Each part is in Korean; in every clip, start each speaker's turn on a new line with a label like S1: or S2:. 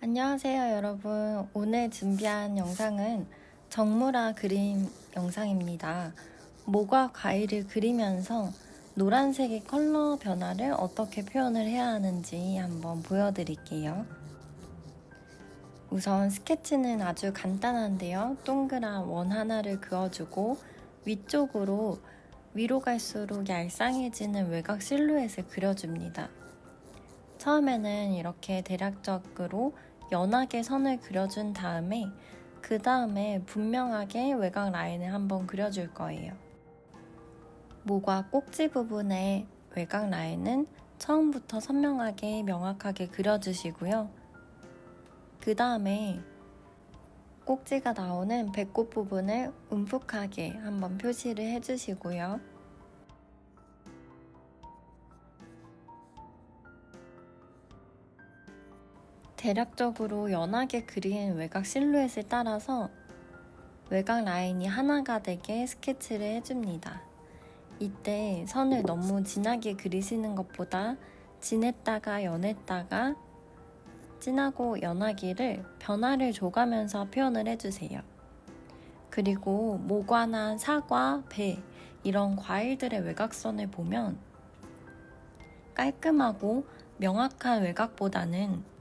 S1: 안녕하세요 여러분. 오늘 준비한 영상은 정무라 그림 영상입니다. 모과 과일을 그리면서 노란색의 컬러 변화를 어떻게 표현을 해야 하는지 한번 보여드릴게요. 우선 스케치는 아주 간단한데요. 동그란 원 하나를 그어주고 위쪽으로 위로 갈수록 얄쌍해지는 외곽 실루엣을 그려줍니다. 처음에는 이렇게 대략적으로 연하게 선을 그려준 다음에 그 다음에 분명하게 외곽 라인을 한번 그려줄 거예요. 모과 꼭지 부분의 외곽 라인은 처음부터 선명하게 명확하게 그려주시고요. 그 다음에 꼭지가 나오는 배꼽 부분을 움푹하게 한번 표시를 해주시고요. 대략적으로 연하게 그린 외곽 실루엣을 따라서 외곽 라인이 하나가 되게 스케치를 해줍니다. 이때 선을 너무 진하게 그리시는 것보다 진했다가 연했다가 진하고 연하기를 변화를 줘가면서 표현을 해주세요. 그리고 모과나 사과, 배 이런 과일들의 외곽선을 보면 깔끔하고 명확한 외곽보다는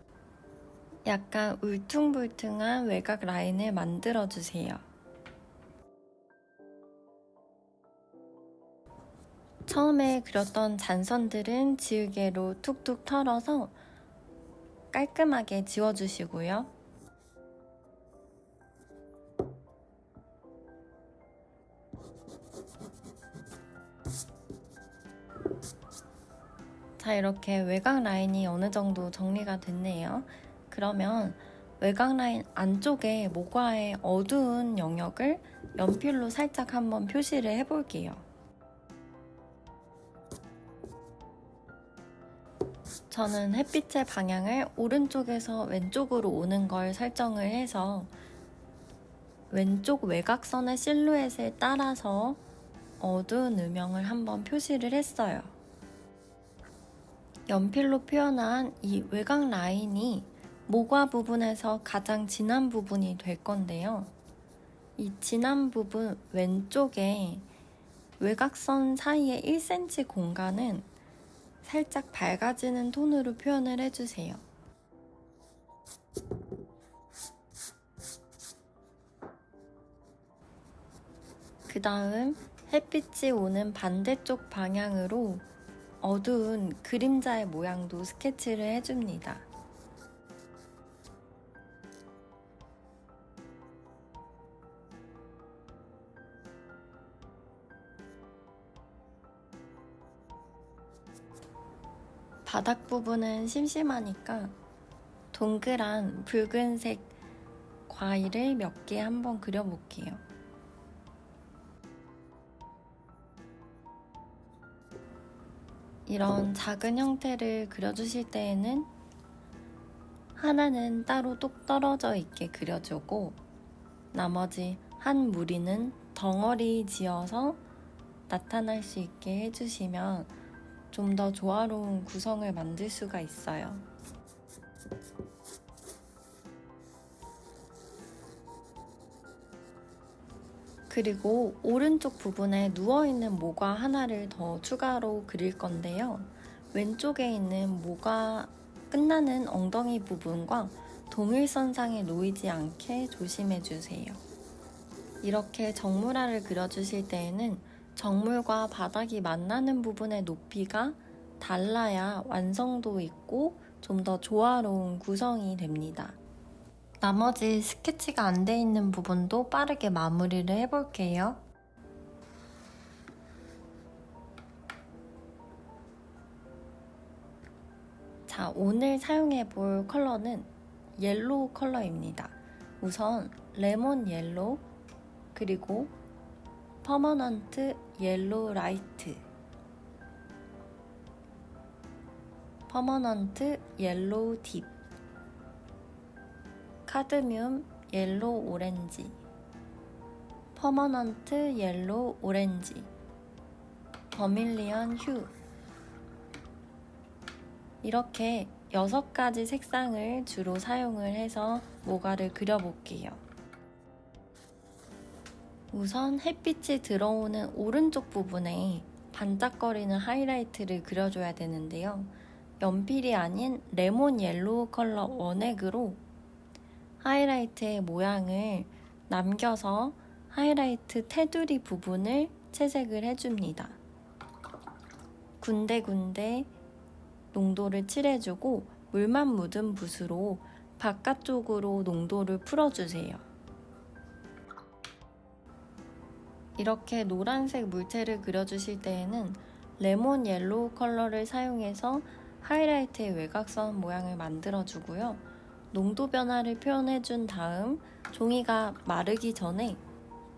S1: 약간 울퉁불퉁한 외곽 라인을 만들어주세요. 처음에 그렸던 잔선들은 지우개로 툭툭 털어서 깔끔하게 지워주시고요. 자, 이렇게 외곽 라인이 어느 정도 정리가 됐네요. 그러면 외곽 라인 안쪽에 모과의 어두운 영역을 연필로 살짝 한번 표시를 해볼게요. 저는 햇빛의 방향을 오른쪽에서 왼쪽으로 오는 걸 설정을 해서 왼쪽 외곽선의 실루엣에 따라서 어두운 음영을 한번 표시를 했어요. 연필로 표현한 이 외곽 라인이 모과 부분에서 가장 진한 부분이 될 건데요. 이 진한 부분 왼쪽에 외곽선 사이에 1cm 공간은 살짝 밝아지는 톤으로 표현을 해주세요. 그 다음 햇빛이 오는 반대쪽 방향으로 어두운 그림자의 모양도 스케치를 해줍니다. 바닥 부분은 심심하니까 동그란 붉은색 과일을 몇 개 한번 그려볼게요. 이런 작은 형태를 그려주실 때에는 하나는 따로 똑 떨어져 있게 그려주고 나머지 한 무리는 덩어리 지어서 나타날 수 있게 해주시면 좀 더 조화로운 구성을 만들 수가 있어요. 그리고 오른쪽 부분에 누워있는 모과 하나를 더 추가로 그릴 건데요. 왼쪽에 있는 모가 끝나는 엉덩이 부분과 동일선상에 놓이지 않게 조심해주세요. 이렇게 정물화를 그려주실 때에는 정물과 바닥이 만나는 부분의 높이가 달라야 완성도 있고 좀 더 조화로운 구성이 됩니다. 나머지 스케치가 안 돼 있는 부분도 빠르게 마무리를 해볼게요. 자, 오늘 사용해 볼 컬러는 옐로우 컬러입니다. 우선 레몬 옐로우, 그리고 퍼머넌트 옐로우 라이트, 퍼머넌트 옐로우 딥, 카드뮴 옐로우 오렌지, 퍼머넌트 옐로우 오렌지, 버밀리언 휴 이렇게 6가지 색상을 주로 사용을 해서 모가를 그려볼게요. 우선 햇빛이 들어오는 오른쪽 부분에 반짝거리는 하이라이트를 그려줘야 되는데요. 연필이 아닌 레몬 옐로우 컬러 원액으로 하이라이트의 모양을 남겨서 하이라이트 테두리 부분을 채색을 해줍니다. 군데군데 농도를 칠해주고 물만 묻은 붓으로 바깥쪽으로 농도를 풀어주세요. 이렇게 노란색 물체를 그려주실 때에는 레몬 옐로우 컬러를 사용해서 하이라이트의 외곽선 모양을 만들어주고요. 농도 변화를 표현해준 다음 종이가 마르기 전에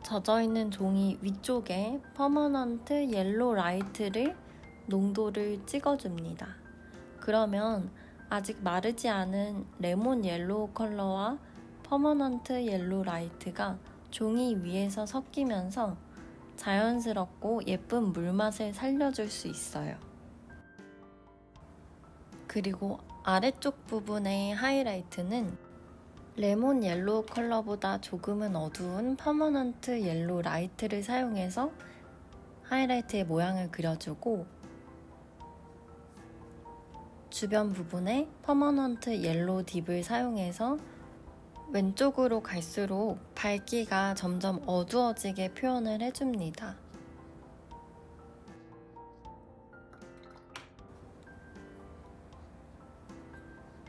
S1: 젖어있는 종이 위쪽에 퍼머넌트 옐로우 라이트를 농도를 찍어줍니다. 그러면 아직 마르지 않은 레몬 옐로우 컬러와 퍼머넌트 옐로우 라이트가 종이 위에서 섞이면서 자연스럽고 예쁜 물맛을 살려줄 수 있어요. 그리고 아래쪽 부분의 하이라이트는 레몬 옐로우 컬러보다 조금은 어두운 퍼머넌트 옐로우 라이트를 사용해서 하이라이트의 모양을 그려주고 주변 부분에 퍼머넌트 옐로우 딥을 사용해서 왼쪽으로 갈수록 밝기가 점점 어두워지게 표현을 해줍니다.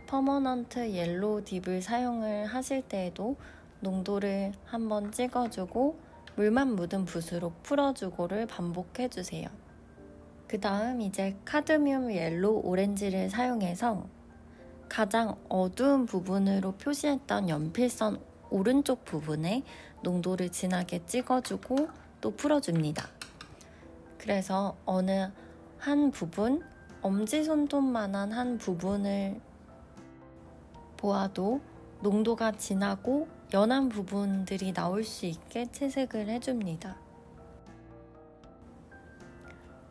S1: 퍼머넌트 옐로우 딥을 사용을 하실 때에도 농도를 한번 찍어주고 물만 묻은 붓으로 풀어주고를 반복해주세요. 그 다음 이제 카드뮴 옐로우 오렌지를 사용해서 가장 어두운 부분으로 표시했던 연필선 오른쪽 부분에 농도를 진하게 찍어주고 또 풀어줍니다. 그래서 어느 한 부분, 엄지손톱만한 한 부분을 보아도 농도가 진하고 연한 부분들이 나올 수 있게 채색을 해줍니다.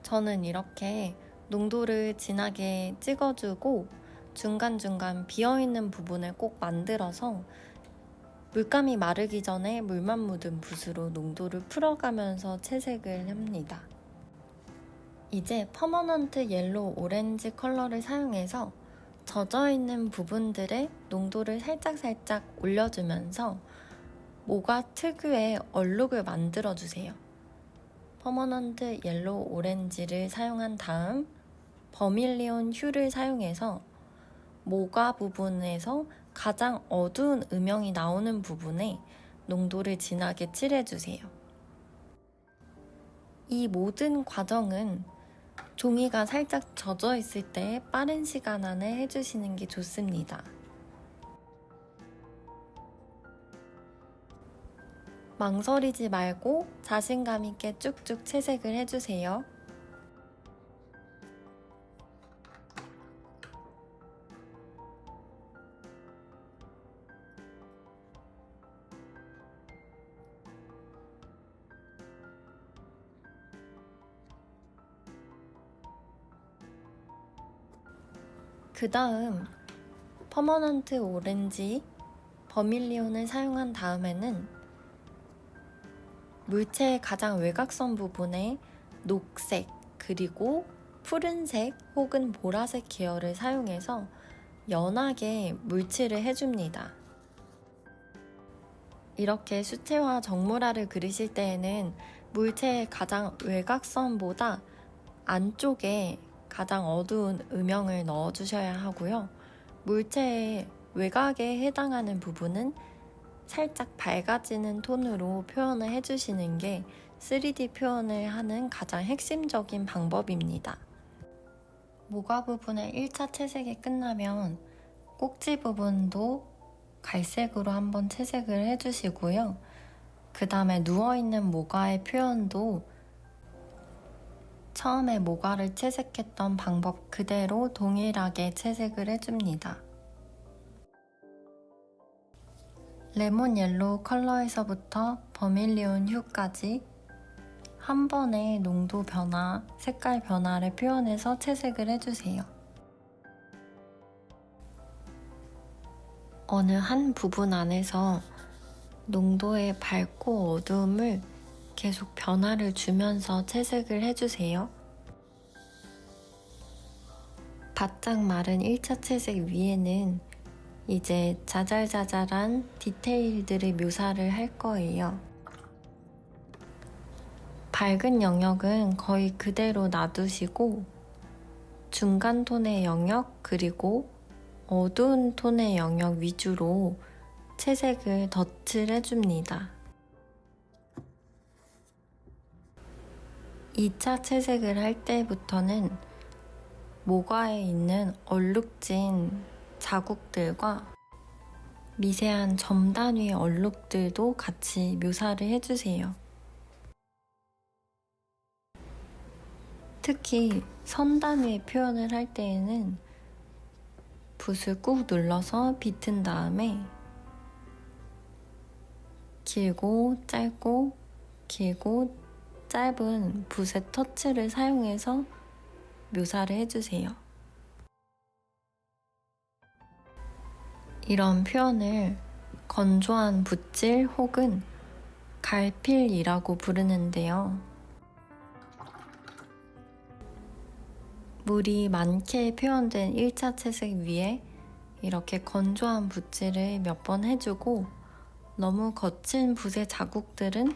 S1: 저는 이렇게 농도를 진하게 찍어주고 중간중간 비어있는 부분을 꼭 만들어서 물감이 마르기 전에 물만 묻은 붓으로 농도를 풀어가면서 채색을 합니다. 이제 퍼머넌트 옐로우 오렌지 컬러를 사용해서 젖어있는 부분들의 농도를 살짝살짝 올려주면서 모가 특유의 얼룩을 만들어주세요. 퍼머넌트 옐로우 오렌지를 사용한 다음 버밀리온 휴를 사용해서 모가 부분에서 가장 어두운 음영이 나오는 부분에 농도를 진하게 칠해주세요. 이 모든 과정은 종이가 살짝 젖어 있을 때 빠른 시간 안에 해주시는 게 좋습니다. 망설이지 말고 자신감 있게 쭉쭉 채색을 해주세요. 그 다음 퍼머넌트 오렌지 버밀리온을 사용한 다음에는 물체의 가장 외곽선 부분에 녹색 그리고 푸른색 혹은 보라색 계열을 사용해서 연하게 물칠을 해줍니다. 이렇게 수채화 정물화를 그리실 때에는 물체의 가장 외곽선보다 안쪽에 가장 어두운 음영을 넣어주셔야 하고요. 물체의 외곽에 해당하는 부분은 살짝 밝아지는 톤으로 표현을 해주시는 게 3D 표현을 하는 가장 핵심적인 방법입니다. 모가 부분의 1차 채색이 끝나면 꼭지 부분도 갈색으로 한번 채색을 해주시고요. 그 다음에 누워있는 모가의 표현도 처음에 모가를 채색했던 방법 그대로 동일하게 채색을 해줍니다. 레몬 옐로우 컬러에서부터 버밀리온 휴까지 한 번에 농도 변화, 색깔 변화를 표현해서 채색을 해주세요. 어느 한 부분 안에서 농도의 밝고 어두움을 계속 변화를 주면서 채색을 해주세요. 바짝 마른 1차 채색 위에는 이제 자잘자잘한 디테일들을 묘사를 할 거예요. 밝은 영역은 거의 그대로 놔두시고 중간 톤의 영역 그리고 어두운 톤의 영역 위주로 채색을 덧칠 해줍니다. 2차 채색을 할 때부터는 모과에 있는 얼룩진 자국들과 미세한 점 단위의 얼룩들도 같이 묘사를 해주세요. 특히 선 단위의 표현을 할 때에는 붓을 꾹 눌러서 비튼 다음에 길고 짧고 길고 짧은 붓의 터치를 사용해서 묘사를 해주세요. 이런 표현을 건조한 붓질 혹은 갈필이라고 부르는데요. 물이 많게 표현된 1차 채색 위에 이렇게 건조한 붓질을 몇 번 해주고 너무 거친 붓의 자국들은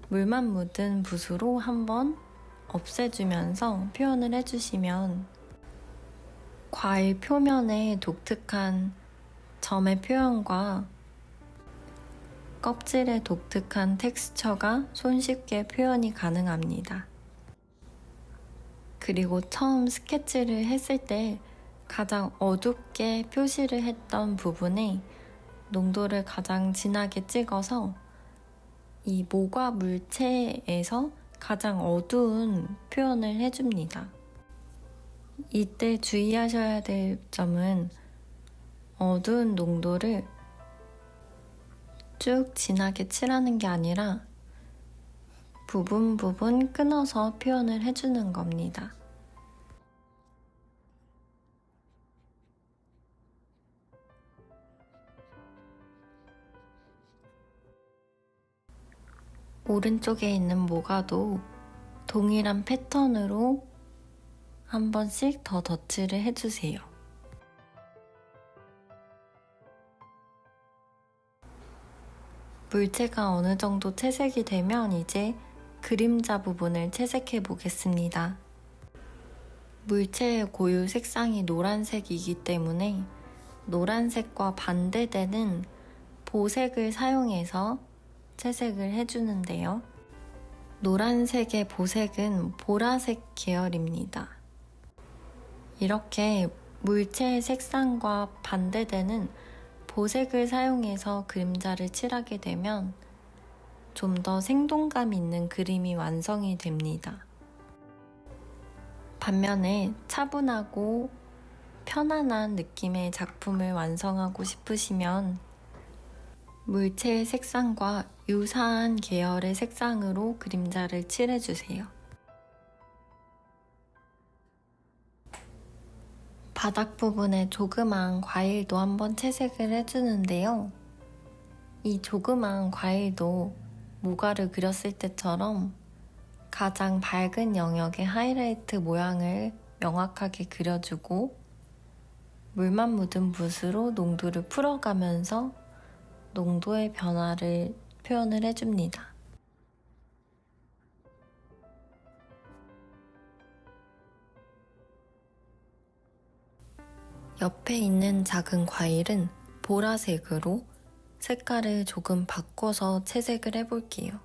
S1: 물만 묻은 붓으로 한번 없애주면서 표현을 해주시면 과일 표면의 독특한 점의 표현과 껍질의 독특한 텍스처가 손쉽게 표현이 가능합니다. 그리고 처음 스케치를 했을 때 가장 어둡게 표시를 했던 부분에 농도를 가장 진하게 찍어서 이 모과 물체에서 가장 어두운 표현을 해줍니다. 이때 주의하셔야 될 점은 어두운 농도를 쭉 진하게 칠하는 게 아니라 부분 끊어서 표현을 해주는 겁니다. 오른쪽에 있는 모과도 동일한 패턴으로 한 번씩 더 덧칠을 해주세요. 물체가 어느 정도 채색이 되면 이제 그림자 부분을 채색해 보겠습니다. 물체의 고유 색상이 노란색이기 때문에 노란색과 반대되는 보색을 사용해서 채색을 해주는데요. 노란색의 보색은 보라색 계열입니다. 이렇게 물체의 색상과 반대되는 보색을 사용해서 그림자를 칠하게 되면 좀 더 생동감 있는 그림이 완성이 됩니다. 반면에 차분하고 편안한 느낌의 작품을 완성하고 싶으시면 물체의 색상과 유사한 계열의 색상으로 그림자를 칠해주세요. 바닥 부분에 조그만 과일도 한번 채색을 해주는데요. 이 조그만 과일도 모과를 그렸을 때처럼 가장 밝은 영역의 하이라이트 모양을 명확하게 그려주고 물만 묻은 붓으로 농도를 풀어가면서 농도의 변화를 표현을 해줍니다. 옆에 있는 작은 과일은 보라색으로 색깔을 조금 바꿔서 채색을 해볼게요.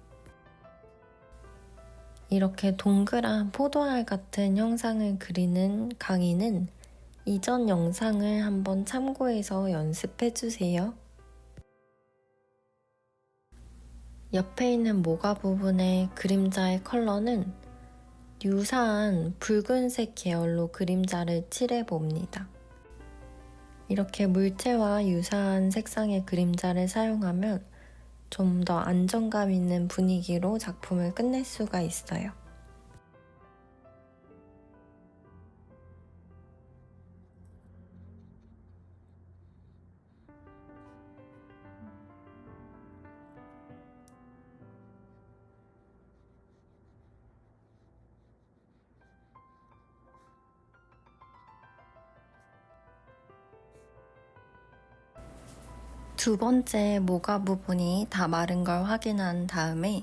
S1: 이렇게 동그란 포도알 같은 형상을 그리는 강의는 이전 영상을 한번 참고해서 연습해주세요. 옆에 있는 모과 부분의 그림자의 컬러는 유사한 붉은색 계열로 그림자를 칠해봅니다. 이렇게 물체와 유사한 색상의 그림자를 사용하면 좀 더 안정감 있는 분위기로 작품을 끝낼 수가 있어요. 두 번째 모가 부분이 다 마른 걸 확인한 다음에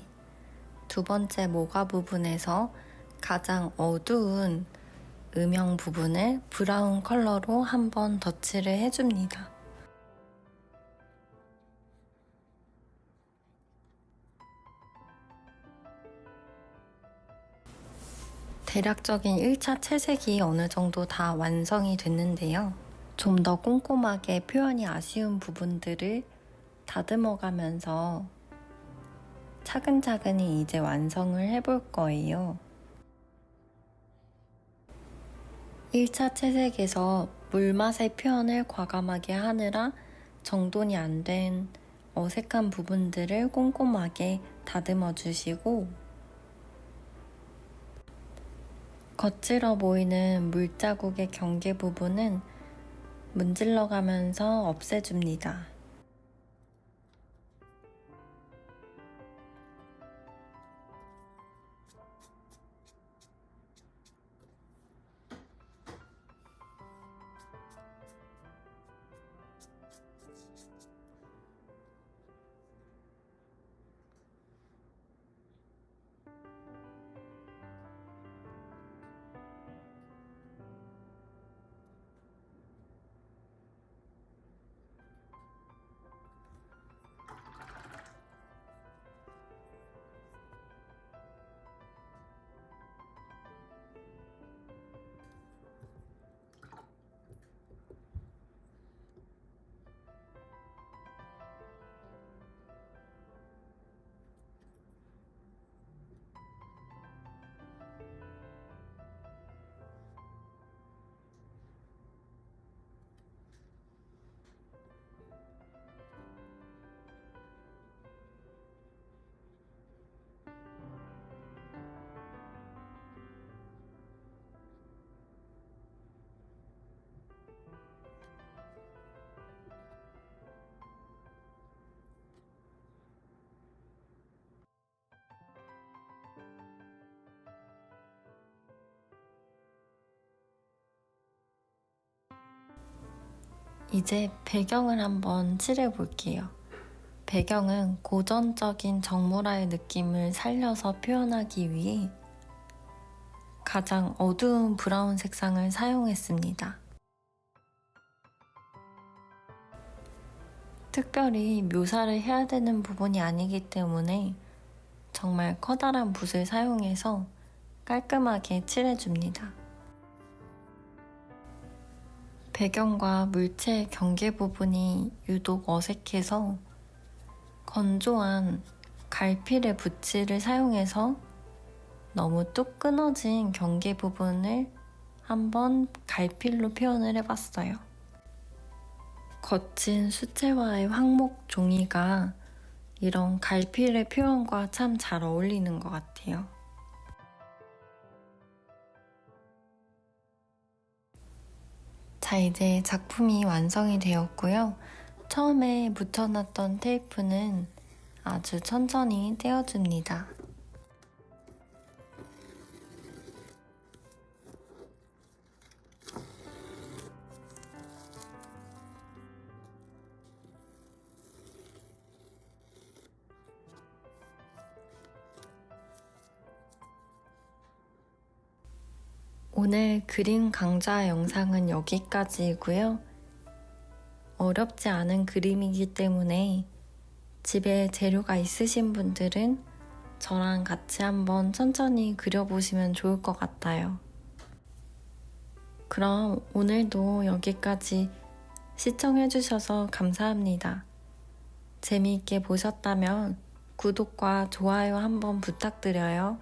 S1: 두 번째 모가 부분에서 가장 어두운 음영 부분을 브라운 컬러로 한번 덧칠을 해줍니다. 대략적인 1차 채색이 어느 정도 다 완성이 됐는데요. 좀 더 꼼꼼하게 표현이 아쉬운 부분들을 다듬어 가면서 차근차근히 이제 완성을 해볼 거예요. 1차 채색에서 물맛의 표현을 과감하게 하느라 정돈이 안 된 어색한 부분들을 꼼꼼하게 다듬어 주시고 거칠어 보이는 물자국의 경계 부분은 문질러 가면서 없애줍니다. 이제 배경을 한번 칠해 볼게요. 배경은 고전적인 정모라의 느낌을 살려서 표현하기 위해 가장 어두운 브라운 색상을 사용했습니다. 특별히 묘사를 해야 되는 부분이 아니기 때문에 정말 커다란 붓을 사용해서 깔끔하게 칠해줍니다. 배경과 물체의 경계 부분이 유독 어색해서 건조한 갈필의 붓질을 사용해서 너무 뚝 끊어진 경계 부분을 한번 갈필로 표현을 해봤어요. 거친 수채화의 황목 종이가 이런 갈필의 표현과 참 잘 어울리는 것 같아요. 자, 이제 작품이 완성이 되었고요. 처음에 붙여놨던 테이프는 아주 천천히 떼어줍니다. 오늘 그림 강좌 영상은 여기까지이고요. 어렵지 않은 그림이기 때문에 집에 재료가 있으신 분들은 저랑 같이 한번 천천히 그려보시면 좋을 것 같아요. 그럼 오늘도 여기까지 시청해주셔서 감사합니다. 재미있게 보셨다면 구독과 좋아요 한번 부탁드려요.